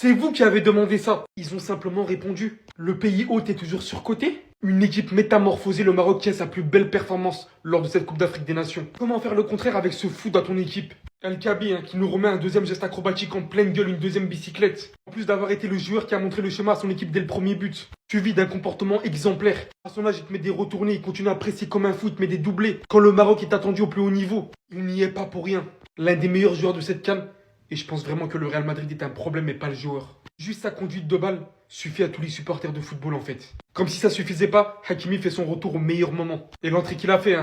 C'est vous qui avez demandé ça. Ils ont simplement répondu. Le pays hôte est toujours surcoté. Une équipe métamorphosée, le Maroc qui a sa plus belle performance lors de cette Coupe d'Afrique des Nations. Comment faire le contraire avec ce fou dans ton équipe? El Kabi, qui nous remet un deuxième geste acrobatique en pleine gueule, une deuxième bicyclette. En plus d'avoir été le joueur qui a montré le schéma à son équipe dès le premier but. Suivi d'un comportement exemplaire. À son âge, il te met des retournés, il continue à presser comme un fou, il te met des doublés. Quand le Maroc est attendu au plus haut niveau, il n'y est pas pour rien. L'un des meilleurs joueurs de cette CAN. Et je pense vraiment que le Real Madrid est un problème et pas le joueur. Juste sa conduite de balle suffit à tous les supporters de football en fait. Comme si ça suffisait pas, Hakimi fait son retour au meilleur moment. Et l'entrée qu'il a fait,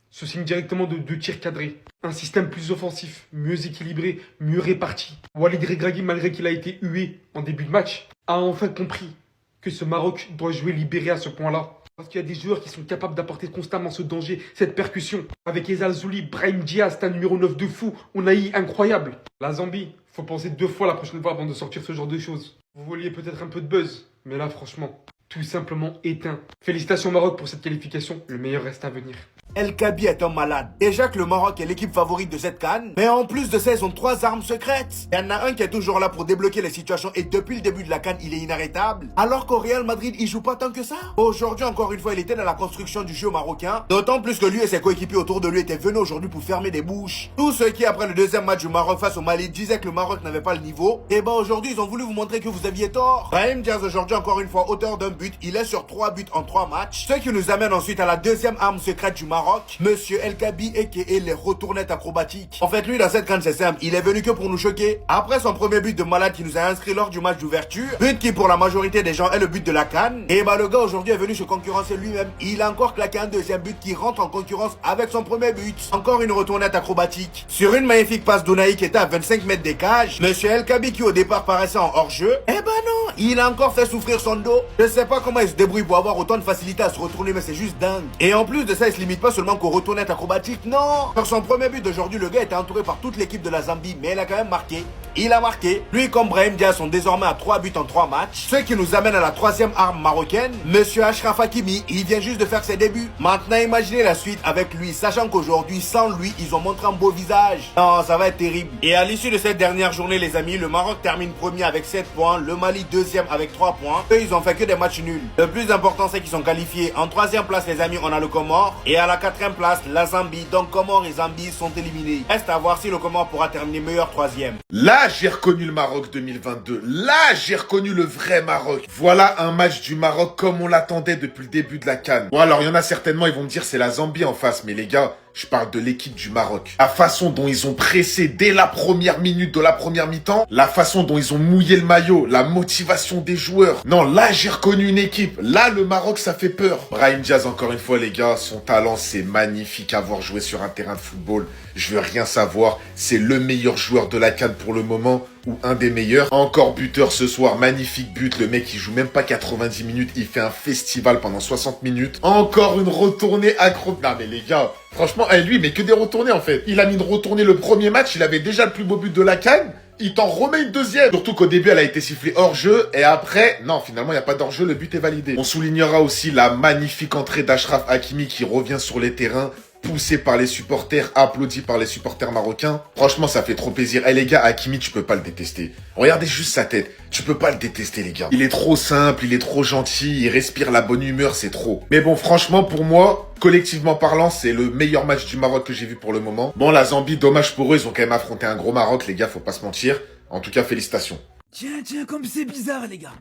se signe directement de 2 tirs cadrés. Un système plus offensif, mieux équilibré, mieux réparti. Walid Regragui, malgré qu'il a été hué en début de match, a enfin compris que ce Maroc doit jouer libéré à ce point-là. Parce qu'il y a des joueurs qui sont capables d'apporter constamment ce danger, cette percussion. Avec Ezal Zouli, Brahim Diaz, c'est un numéro 9 de fou. Unai, incroyable. La Zambie, faut penser 2 fois la prochaine fois avant de sortir ce genre de choses. Vous vouliez peut-être un peu de buzz, mais là franchement, tout simplement éteint. Félicitations Maroc pour cette qualification, le meilleur reste à venir. El Kabi est un malade. Déjà que le Maroc est l'équipe favorite de cette CAN, mais en plus de ça, ils ont 3 armes secrètes. Il y en a un qui est toujours là pour débloquer les situations et depuis le début de la CAN, il est inarrêtable. Alors qu'au Real Madrid, il joue pas tant que ça. Aujourd'hui, encore une fois, il était dans la construction du jeu marocain. D'autant plus que lui et ses coéquipiers autour de lui étaient venus aujourd'hui pour fermer des bouches. Tous ceux qui, après le deuxième match du Maroc face au Mali, disaient que le Maroc n'avait pas le niveau, et ben aujourd'hui, ils ont voulu vous montrer que vous aviez tort. Brahim Diaz aujourd'hui, encore une fois, auteur d'un but. Il est sur 3 buts en 3 matchs. Ce qui nous amène ensuite à la deuxième arme secrète du Maroc. Monsieur El Kabi aka les retournettes acrobatiques. En fait, lui, dans cette CAN, c'est simple. Il est venu que pour nous choquer. Après son premier but de malade qui nous a inscrit lors du match d'ouverture, but qui pour la majorité des gens est le but de la CAN, et bah le gars aujourd'hui est venu se concurrencer lui-même. Il a encore claqué un deuxième but qui rentre en concurrence avec son premier but. Encore une retournette acrobatique. Sur une magnifique passe d'Unai qui était à 25 mètres des cages, Monsieur El Kabi qui au départ paraissait en hors-jeu, eh ben non, il a encore fait souffrir son dos. Je sais pas comment il se débrouille pour avoir autant de facilité à se retourner, mais c'est juste dingue. Et en plus de ça, il se limite pas seulement qu'aux retournettes acrobatiques, non. Sur son premier but d'aujourd'hui, le gars était entouré par toute l'équipe de la Zambie, mais il a quand même marqué. Il a marqué. Lui comme Brahim Diaz sont désormais à 3 buts en 3 matchs. Ce qui nous amène à la troisième arme marocaine, Monsieur Achraf Hakimi. Il vient juste de faire ses débuts. Maintenant, imaginez la suite avec lui, sachant qu'aujourd'hui, sans lui, ils ont montré un beau visage. Non, ça va être terrible. Et à l'issue de cette dernière journée, les amis, le Maroc termine premier avec 7 points, le Mali deuxième avec 3 points. Eux, ils ont fait que des matchs nuls. Le plus important, c'est qu'ils sont qualifiés. En troisième place, les amis, on a le Comore. Et à la quatrième place, la Zambie. Donc, Comore et Zambie sont éliminés. Reste à voir si le Comore pourra terminer meilleur troisième. Là, j'ai reconnu le Maroc 2022. Là, j'ai reconnu le vrai Maroc. Voilà un match du Maroc comme on l'attendait depuis le début de la CAN. Bon, alors, il y en a certainement, ils vont me dire c'est la Zambie en face. Mais les gars, je parle de l'équipe du Maroc. La façon dont ils ont pressé dès la première minute de la première mi-temps, la façon dont ils ont mouillé le maillot, la motivation des joueurs. Non, là, j'ai reconnu une équipe. Là, le Maroc, ça fait peur. Brahim Diaz, encore une fois, les gars, son talent, c'est magnifique à voir jouer sur un terrain de football. Je veux rien savoir. C'est le meilleur joueur de la CAN pour le moment, ou un des meilleurs. Encore buteur ce soir, magnifique but. Le mec, il joue même pas 90 minutes. Il fait un festival pendant 60 minutes. Encore une retournée accro... Non, mais les gars... Franchement, lui, mais que des retournées en fait. Il a mis une retournée le premier match, il avait déjà le plus beau but de la CAN. Il t'en remet une deuxième. Surtout qu'au début, elle a été sifflée hors-jeu. Et après, non, finalement, il n'y a pas d'hors-jeu, le but est validé. On soulignera aussi la magnifique entrée d'Achraf Hakimi qui revient sur les terrains, poussé par les supporters, applaudi par les supporters marocains. Franchement, ça fait trop plaisir. Eh les gars, Hakimi, tu peux pas le détester. Regardez juste sa tête. Tu peux pas le détester, les gars. Il est trop simple, il est trop gentil, il respire la bonne humeur, c'est trop. Mais bon, franchement, pour moi, collectivement parlant, c'est le meilleur match du Maroc que j'ai vu pour le moment. Bon, la Zambie, dommage pour eux, ils ont quand même affronté un gros Maroc, les gars, faut pas se mentir. En tout cas, félicitations. Tiens, comme c'est bizarre, les gars.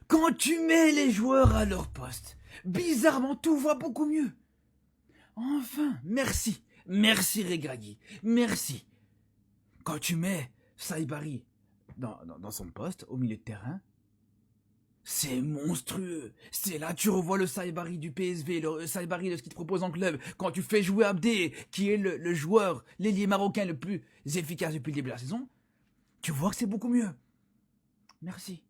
Quand tu mets les joueurs à leur poste, bizarrement, tout va beaucoup mieux. Enfin, merci. Merci, Regragui. Merci. Quand tu mets Saibari dans son poste, au milieu de terrain, c'est monstrueux. C'est là que tu revois le Saibari du PSV, le Saibari de ce qu'il te propose en club. Quand tu fais jouer Abdé, qui est le joueur, l'ailier marocain le plus efficace depuis le début de la saison, tu vois que c'est beaucoup mieux. Merci.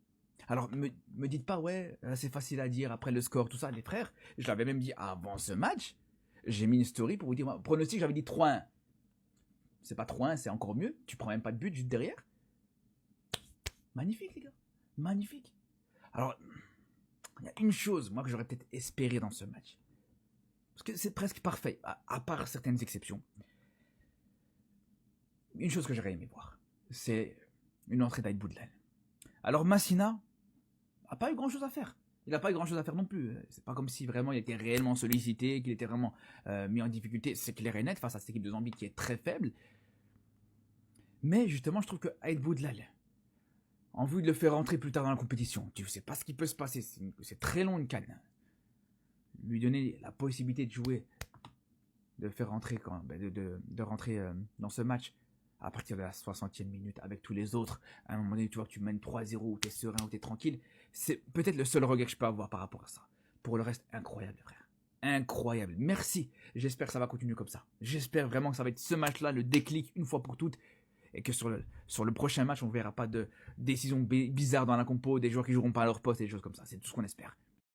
Alors, me dites pas, ouais, c'est facile à dire après le score, tout ça, les frères. Je l'avais même dit avant ce match. J'ai mis une story pour vous dire, pronostic, j'avais dit 3-1. C'est pas 3-1, c'est encore mieux. Tu prends même pas de but juste derrière. Magnifique, les gars. Magnifique. Alors, il y a une chose, moi, que j'aurais peut-être espéré dans ce match. Parce que c'est presque parfait, à part certaines exceptions. Une chose que j'aurais aimé voir, c'est une entrée d'Aïd Boudlal. Alors Massina n'a pas eu grand-chose à faire. Il n'a pas eu grand-chose à faire non plus. C'est pas comme si vraiment il était réellement sollicité, qu'il était vraiment mis en difficulté. C'est clair et net face à cette équipe de Zambie qui est très faible. Mais justement, je trouve que Aïd Boudlal, en vue de le faire rentrer plus tard dans la compétition, tu ne sais pas ce qui peut se passer. C'est très long une CAN. Lui donner la possibilité de jouer, de faire rentrer, de rentrer dans ce match à partir de la 60e minute avec tous les autres. À un moment donné, tu vois que tu mènes 3-0, où tu es serein, où tu es tranquille. C'est peut-être le seul regret que je peux avoir par rapport à ça. Pour le reste, incroyable, frère. Incroyable. Merci. J'espère que ça va continuer comme ça. J'espère vraiment que ça va être ce match-là, le déclic, une fois pour toutes. Et que sur le prochain match, on ne verra pas de décisions bizarres dans la compo, des joueurs qui joueront pas à leur poste et des choses comme ça. C'est tout ce qu'on espère.